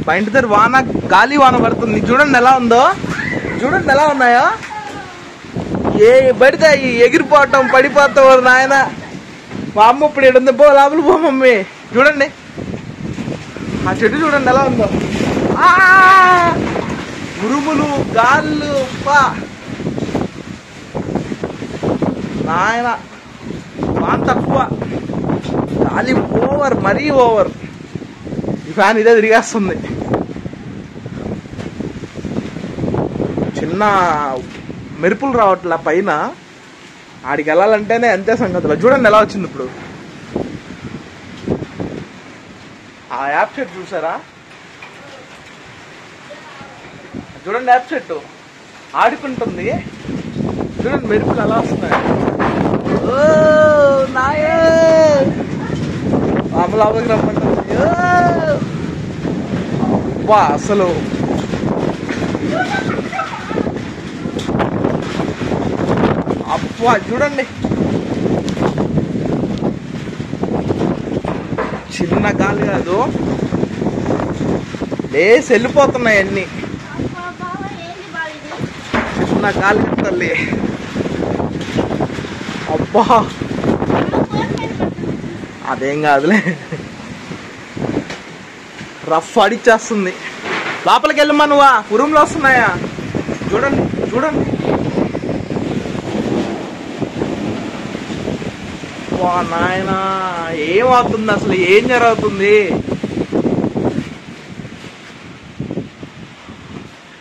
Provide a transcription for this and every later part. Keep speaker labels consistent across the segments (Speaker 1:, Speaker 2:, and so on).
Speaker 1: మా ఇంటి దగ్గర వాన గాలి వాన పడుతుంది. చూడండి ఎలా ఉందో, చూడండి ఎలా ఉన్నాయో. ఏ పడితే ఎగిరిపోవటం పడిపోతాం నాయన. మా అమ్మ ఇప్పుడు ఇక్కడ ఉంది, పో లోపల పో మమ్మీ. చూడండి ఆ చెట్టు చూడండి ఎలా ఉందో. ఉరుములు గాళ్ళు పా నాయన. వాన తక్కువ, గాలి ఓవర్, మరీ ఓవర్. ఈ ఫ్యాన్ ఇదే తిరిగేస్తుంది. చిన్న మెరుపులు రావట్లే పైన, ఆడికి వెళ్ళాలంటేనే అంతే సంగతులు. చూడండి ఎలా వచ్చింది ఇప్పుడు. ఆ యాప్ చెట్టు చూసారా, చూడండి యాప్ చెట్టు ఆడుకుంటుంది. చూడండి మెరుపులు ఎలా వస్తున్నాయి. ఓ నాయ లోపలికి రమ్మంటుంది. అబ్బా అసలు అబ్బా చూడండి, చిన్న గాలి కాదు, లేసి వెళ్ళిపోతున్నాయి అన్ని. చిన్న గాలి తల్లి. అబ్బా అదేం కాదులే, రఫ్ అడిచేస్తుంది. లోపలికి వెళ్ళమ్మా నువ్వా, ఉరుములు వస్తున్నాయా. చూడండి చూడండి. నాయన ఏమవుతుంది అసలు, ఏం జరుగుతుంది.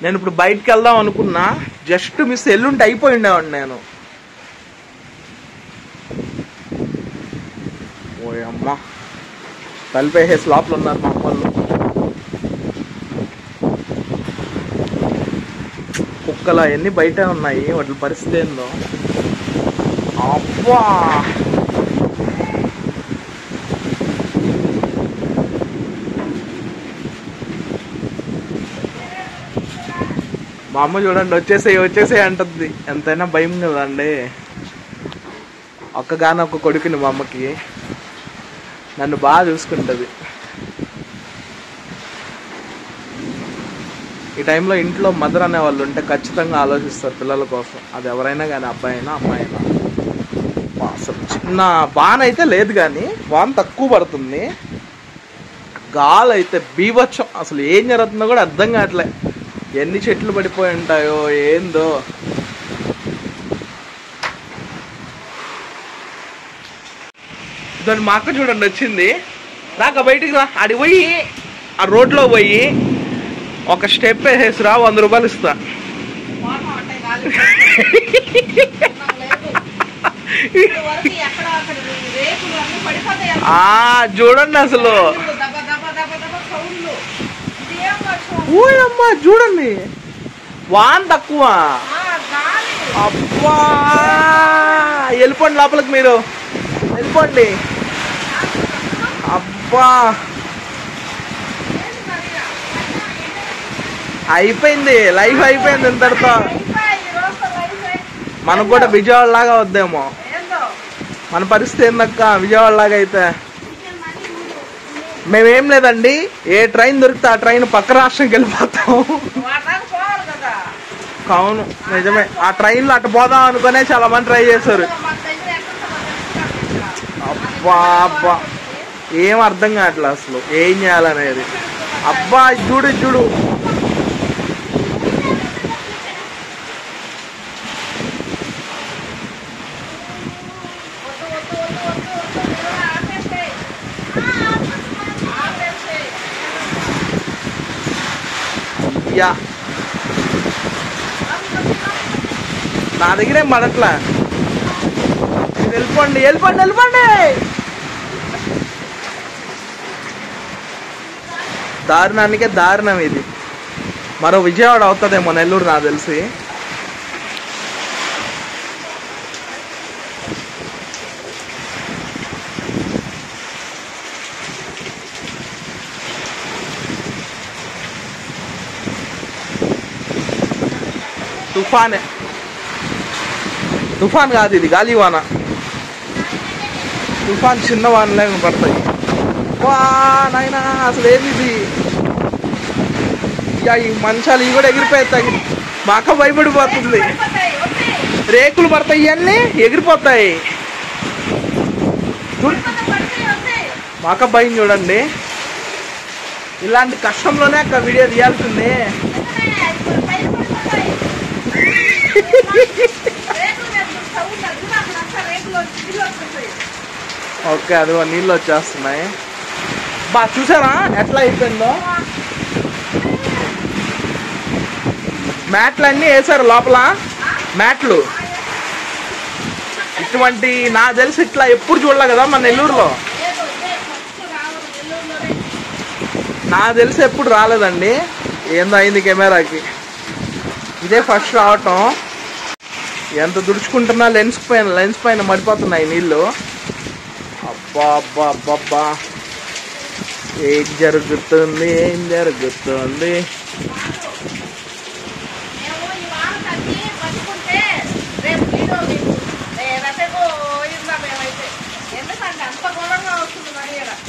Speaker 1: నేను ఇప్పుడు బయటకు వెళ్దాం అనుకున్నా, జస్ట్ మిస్ ఎల్లుంటే అయిపోయి ఉండేవాడిని నేను. ఓయమ్మ తలిపేసేసి లోపల ఉన్నారు మా అమ్మలు. కుక్కలు అవన్నీ బయట ఉన్నాయి, వాటి పరిస్థితి ఏందో. అబ్బా మా అమ్మ చూడండి వచ్చేసేయి వచ్చేసేయి అంటుంది. ఎంతైనా భయం కదండి. ఒక్కగానొక్క కొడుకుని మా అమ్మకి, నన్ను బాగా చూసుకుంటుంది. ఈ టైంలో ఇంట్లో మదర్ అనే వాళ్ళు ఉంటే ఖచ్చితంగా ఆలోచిస్తారు పిల్లల కోసం. అది ఎవరైనా కానీ, అబ్బాయి అయినా అమ్మాయి అయినా. అసలు చిన్న వాన అయితే లేదు కానీ వాన తక్కువ పడుతుంది. గాలి అయితే బీభత్సం. అసలు ఏం జరుగుతుందో కూడా అర్థం కావట్లే. ఎన్ని చెట్లు పడిపోయి ఉంటాయో ఏందో. దాని మా అక్క చూడండి వచ్చింది. రాక బయటికి రా, ఆడి పోయి ఆ రోడ్లో పోయి ఒక స్టెప్ వేసేసి రా, 100 రూపాయలు ఇస్తా. చూడండి అసలు. ఓయమ్మా చూడండి, వాన తక్కువ. అబ్బా వెళ్ళిపోండి లోపలికి, మీరు వెళ్ళిపోండి. అబ్బా అయిపోయింది, లైఫ్ అయిపోయింది ఇంతటితో. మనకు కూడా విజయవాడ లాగా వద్దేమో. మన పరిస్థితి ఏందక్క విజయవాడ లాగా అయితే. మేమేం లేదండి, ఏ ట్రైన్ దొరికితే ఆ ట్రైన్ పక్క రాష్ట్రంకి వెళ్ళిపోతాం. అవును నిజమే, ఆ ట్రైన్లో అటు పోదాం అనుకునే చాలా మంది ట్రై చేశారు. అబ్బా అబ్బా ఏం అర్థం కావట్లే అసలు ఏం చేయాలనేది. అబ్బా చూడు చూడు, నా దగ్గర ఏం పడట్లా. వెళ్ళిపోండి వెళ్ళిపోండి వెళ్ళిపోండి. దారుణానికే దారుణం ఇది. మరో విజయవాడ అవుతుందేమో నెల్లూరు నాకు తెలిసి. తుఫానే, తుఫాన్ కాదు ఇది, గాలివాన. తుఫాన్ చిన్న వానలే పడతాయి. వా నాయనా అసలు ఏది ఇది. ఈ మంచాలు ఇవి కూడా ఎగిరిపోతాయి. మా అక్క భయపడిపోతుంది. రేకులు పడతాయి, ఇవన్నీ ఎగిరిపోతాయి. మా అక్క భయం చూడండి. ఇలాంటి కష్టంలోనే అక్క వీడియో తీయాల్సింది. ఓకే, అది నీళ్ళు వచ్చేస్తున్నాయి. బా చూసారా ఎట్లా అయిపోయిందో. మ్యాట్లు అన్నీ వేసారు లోపల, మ్యాట్లు. ఇటువంటి నాకు తెలిసి ఇట్లా ఎప్పుడు చూడలే కదా మన నెల్లూరులో. నాకు తెలిసి ఎప్పుడు రాలేదండి. ఏందో అయింది కెమెరాకి. ఇదే ఫస్ట్ రావటం. ఎంత దుడుచుకుంటున్నా లెన్స్ పైన మడిపోతున్నాయి నీళ్ళు. అబ్బా అబ్బా అబ్బా, ఏం జరుగుతుంది.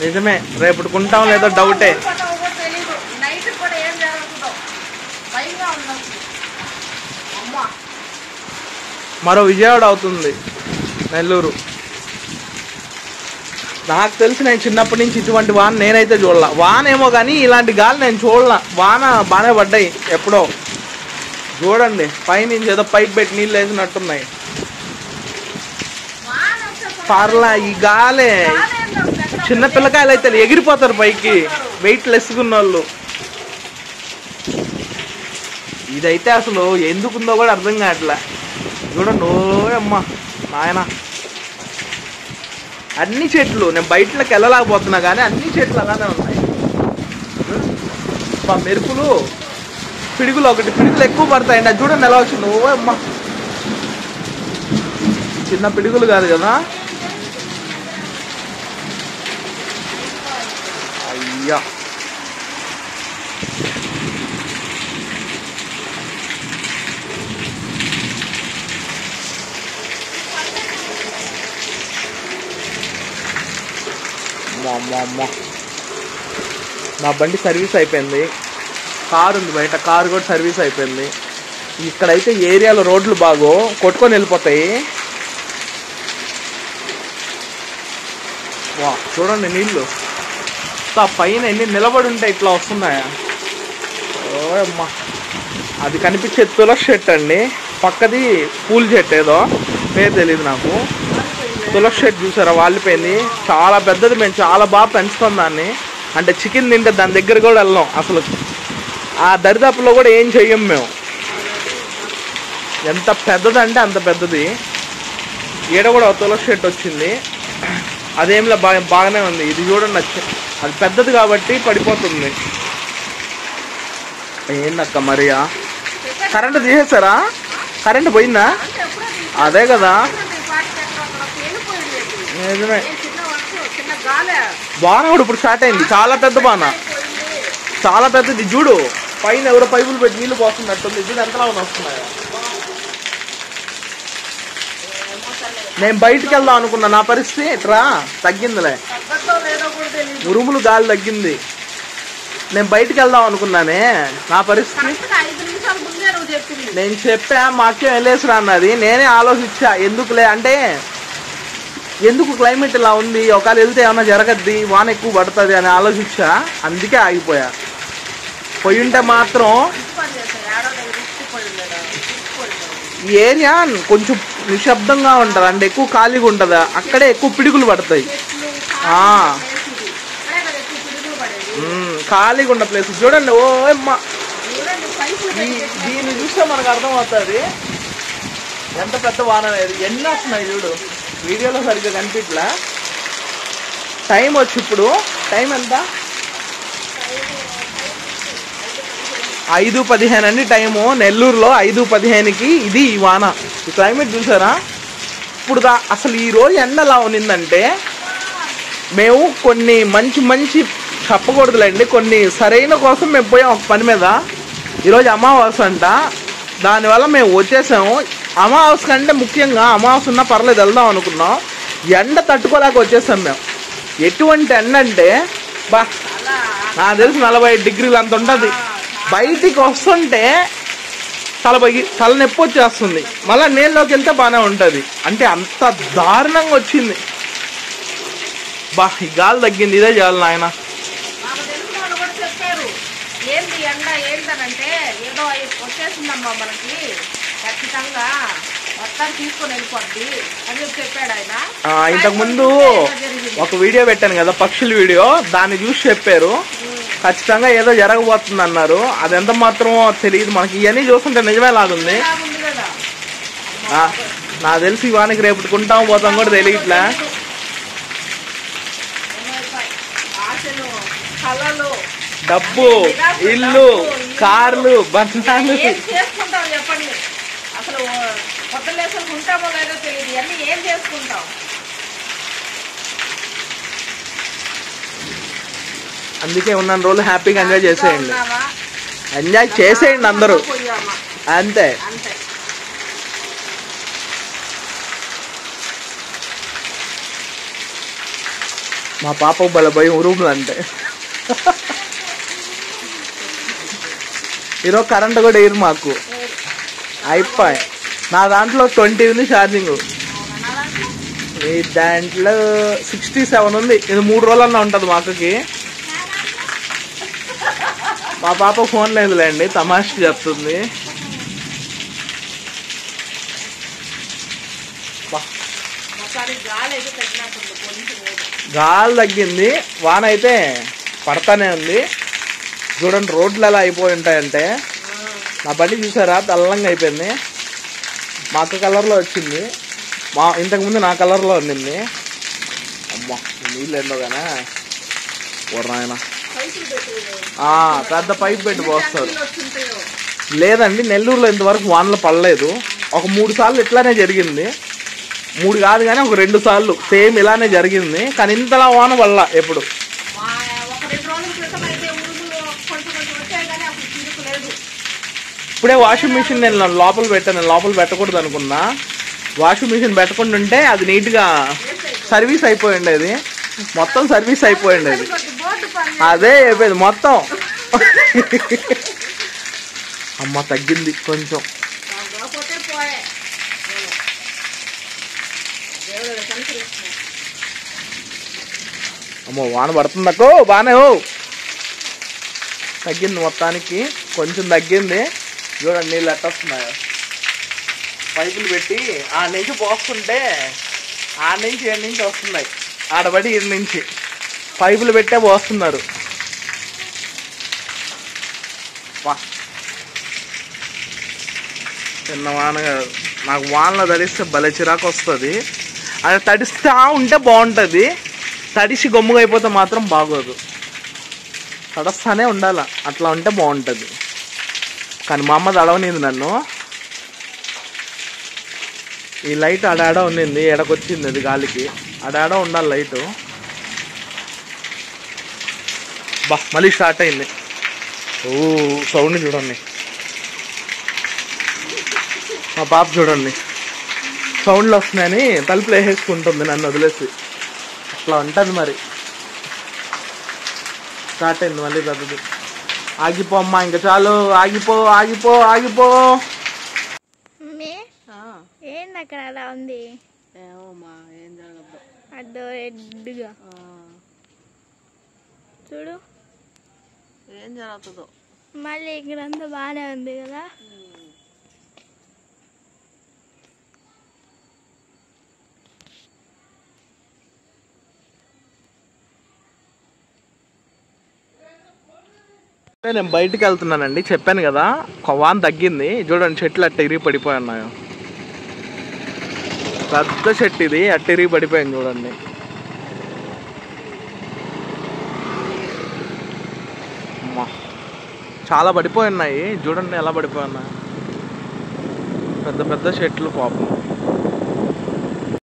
Speaker 1: నిజమే, రేపు కొంటాం లేదో డౌటే. మరో విజయవాడ అవుతుంది నెల్లూరు. నాకు తెలిసి నేను చిన్నప్పటి నుంచి ఇటువంటి వాన నేనైతే చూడలా. వాన ఏమో కానీ ఇలాంటి గాలి నేను చూడలా. వాన బాగానే పడ్డాయి ఎప్పుడో. చూడండి పైనుంచి ఏదో పైప్ పెట్టి నీళ్ళు వేసినట్టున్నాయి. పర్లా ఈ గాలే. చిన్న పిల్లకాయలు అయితే ఎగిరిపోతారు పైకి, వెయిట్ లెస్గున్న వాళ్ళు. ఇదైతే అసలు ఎందుకుందో కూడా అర్థం కావట్లే. చూడండి, ఓ అమ్మా నాయన, అన్ని చెట్లు. నేను బయటలోకి వెళ్ళలేకపోతున్నా కానీ అన్ని చెట్లు అలానే ఉన్నాయి. మెరుపులు, పిడుగులు ఎక్కువ పడతాయండి. అది చూడండి ఎలా వచ్చింది. ఓ అమ్మా, చిన్న పిడుగులు కాదు కదా. అయ్యా, అమ్మ, నా బండి సర్వీస్ అయిపోయింది. కారు ఉంది బయట, కారు కూడా సర్వీస్ అయిపోయింది. ఇక్కడైతే ఏరియాలో రోడ్లు బాగో కొట్టుకొని వెళ్ళిపోతాయి. వా చూడండి నీళ్ళు పైన ఎన్ని నిలబడి ఉంటాయి, ఇట్లా వస్తున్నాయా. ఓ అమ్మా, అది కనిపించే తులసి చెట్టు అండి. పక్కది పూల చెట్టు, ఏదో పేరు తెలియదు నాకు. తులసి చెట్టు చూసారా వాలిపోయింది. చాలా పెద్దది. మేము చాలా బాగా పెంచుతాం దాన్ని. అంటే చికెన్ తింటే దాని దగ్గర కూడా వెళ్ళాం అసలు. ఆ దరిదాపులో కూడా ఏం చెయ్యం మేము. ఎంత పెద్దదంటే అంత పెద్దది. ఈడ కూడా తులసి చెట్టు వచ్చింది. అదేంలో బాగానే ఉంది. ఇది చూడండి, అది పెద్దది కాబట్టి పడిపోతుంది. ఏందక్క మరియా, కరెంటు తీసేస్తారా? కరెంటు పోయిందా? అదే కదా, నిజమే. బాణ కూడా ఇప్పుడు స్టార్ట్ అయింది. చాలా పెద్ద బాణ, చాలా పెద్దది. చూడు పైన ఎవరో పైపులు పెట్టి నీళ్ళు పోస్తున్నట్టుంది. చూడు ఎంతలా వస్తున్నాయో. నేను బయటికి వెళ్దాం అనుకున్నా. నా పరిస్థితి ఎట్రా తగ్గిందిలే, ఉరుములు గాలి తగ్గింది. నేను బయటికి వెళ్దాం అనుకున్నానే, నా పరిస్థితి. నేను చెప్పా మాకేం వెళ్ళేసిరా అన్నది. నేనే ఆలోచించా ఎందుకులే అంటే, ఎందుకు క్లైమేట్ ఇలా ఉంది, ఒకవేళ వెళ్తే ఏమన్నా జరగద్ది, వాన ఎక్కువ పడుతుంది అని ఆలోచించా. అందుకే ఆగిపోయా. పోయి ఉంటే మాత్రం ఈ ఏరియా కొంచెం నిశ్శబ్దంగా ఉంటుంది, అంటే ఎక్కువ ఖాళీగా ఉంటుంది. అక్కడే ఎక్కువ పిడుగులు పడతాయి. ఖాళీగా ఉన్న ప్లేస్ చూడండి. ఓ అమ్మ, దీన్ని చూస్తే మనకు అర్థమవుతుంది ఎంత పెద్ద వాన అనేది. ఎన్ని వస్తున్నాయి చూడు. వీడియోలో సరిగ్గా కనిపించలే. టైం వచ్చి ఇప్పుడు టైం ఎంత? 5:15 అండి టైము. నెల్లూరులో 5:15కి ఇది ఈ వాన. ఈ క్లైమేట్ చూసారా? ఇప్పుడు అసలు ఈ రోజు ఎండ ఎలా ఉన్నిందంటే, మేము కొన్ని మంచి చెప్పకూడదులేండి, కొన్ని సరైన కోసం మేము పోయాం ఒక పని మీద. ఈరోజు అమావాస్య అంట. దానివల్ల మేము వచ్చేసాము. అమావాస్య కంటే ముఖ్యంగా అమావాస్య ఉన్నా పర్లేదు వెళ్దాం అనుకున్నాం. ఎండ తట్టుకోలేక వచ్చేసాం మేము. ఎటువంటి ఎండ అంటే బా, నాకు తెలిసి 45 డిగ్రీలు అంత ఉంటుంది. బయటికి వస్తుంటే తల నొప్పి వచ్చేస్తుంది, మళ్ళీ నీళ్ళలోకి వెళ్తే బాగానే ఉంటుంది. అంటే అంత దారుణంగా వచ్చింది. బా ఈ గాలి తగ్గింది, ఇదే చాలు నాయన.
Speaker 2: ఏంది ఎండ ఏంటనంటే ఏదో వచ్చేసిందమ్మా మనకి, ఖచ్చితంగా మొత్తం తీసుకొని వెళ్ళిపోద్ది అని చెప్పాడు ఆయన.
Speaker 1: ఇంతకు ముందు ఒక వీడియో పెట్టాను కదా, పక్షుల వీడియో, దాన్ని చూసి చెప్పారు ఖచ్చితంగా ఏదో జరగబోతుంది అన్నారు. అది ఎంత మాత్రం తెలియదు మనకి, ఇవన్నీ చూస్తుంటే నిజమే లాగుంది. నాకు తెలిసి ఇవానికి రేపు కొంటాం పోతాం కూడా తెలియట్లే. డబ్బు, ఇల్లు, కార్లు, బంధాలు
Speaker 2: చేసుకుంటాం చెప్పండి. అసలు కొత్త లేసలు ఉంటామో లేదో తెలియదు, ఇవన్నీ ఏం చేసుకుంటాం.
Speaker 1: అందుకే ఉన్న రోజులు హ్యాపీగా ఎంజాయ్ చేసేయండి, ఎంజాయ్ చేసేయండి అందరూ, అంతే. మా పాప బల భయం రూమ్లు అంటే. ఈరోజు కరెంట్ కూడా వేయరు మాకు, అయిపోయి. నా దాంట్లో 20 ఉంది ఛార్జింగ్, ఈ దాంట్లో 67 ఉంది. ఇది 3 రోజులన్నా ఉంటుంది మా అక్కకి. మా పాప ఫోన్ లేదులేండి, తమాషా చెప్తుంది. గాలి తగ్గింది, వాన అయితే పడతానే ఉంది. చూడండి రోడ్లు ఎలా అయిపోయి ఉంటాయంటే, నా బండి చూసారా తెల్లంగా అయిపోయింది. మా అక్క కలర్లో వచ్చింది, ఇంతకుముందు నా కలర్లో ఉండింది. అమ్మా నీళ్ళు ఎండోగానే ఆయన పెద్ద పైప్ పెట్టి పోస్తారు. లేదండి, నెల్లూరులో ఇంతవరకు వానలు పడలేదు. ఒక 3 సార్లు ఇట్లానే జరిగింది, 3 కాదు కానీ ఒక 2 సార్లు సేమ్ ఇలానే జరిగింది. కానీ ఇంతలా వాన పడలా ఎప్పుడు. ఇప్పుడే వాషింగ్ మిషన్ నేను లోపల పెట్టాను, లోపల పెట్టకూడదు అనుకున్నా. వాషింగ్ మిషన్ పెట్టకుండా ఉంటే అది నీట్గా సర్వీస్ అయిపోయి ఉండేది, మొత్తం సర్వీస్ అయిపోయి ఉండేది. అదే అయిపోయింది మొత్తం. అమ్మ తగ్గింది కొంచెం. అమ్మో వాన పడుతుందక్కో బాగానే. తగ్గింది మొత్తానికి, కొంచెం తగ్గింది. చూడండి నీళ్ళు ఎట్టొస్తున్నాయో. పైపులు పెట్టి ఆ నుంచి పోస్తుంటే ఆ నుంచి ఏడు నుంచి వస్తున్నాయి, ఆడబడి ఇటు నుంచి పైపులు పెట్టే పోస్తున్నారు. చిన్న వాన కాదు, నాకు వానలో తడిస్తే భలే చిరాకు వస్తుంది. అది తడిస్తా ఉంటే బాగుంటుంది, తడిసి గమ్ముగా అయిపోతే మాత్రం బాగోదు. తడస్తానే ఉండాల, అట్లా ఉంటే బాగుంటుంది. కానీ మా అమ్మ తడవనింది నన్ను. ఈ లైట్ ఆడాడ ఉన్నింది, ఎడకొచ్చింది అది గాలికి, ఆడాడ ఉండాలి లైటు. మళ్ళీ స్టార్ట్ అయింది. ఓ సౌండ్ చూడండి, మా పాప చూడండి సౌండ్లు వస్తున్నాయని తలుపులు వేసేసుకుంటుంది నన్ను వదిలేసి. అట్లా ఉంటుంది మరి. స్టార్ట్ అయింది మళ్ళీ పెద్దది. ఆగిపో అమ్మా, ఇంకా చాలు, ఆగిపో ఆగిపో ఆగిపో.
Speaker 3: ఏంది అక్కడ అలా ఉంది?
Speaker 2: ఏమోమ్మా ఏం జరగదు.
Speaker 3: అడ్డో ఎడ్డుగా చూడు,
Speaker 2: ఏం జరుగుతుందో.
Speaker 3: మళ్ళీ ఇక్కడంతా బాగానే ఉంది కదా.
Speaker 1: నేను బయటికి వెళ్తున్నానండి, చెప్పాను కదా వాన తగ్గింది. చూడండి చెట్లు అట్ట ఇరిగి పడిపోయి ఉన్నాయో, పెద్ద చెట్టు ఇది అట్ట ఇరిగి పడిపోయింది చూడండి. అమ్మా చాలా పడిపోయి ఉన్నాయి, చూడండి ఎలా పడిపోయి ఉన్నాయి. పెద్ద పెద్ద చెట్లు పాపం.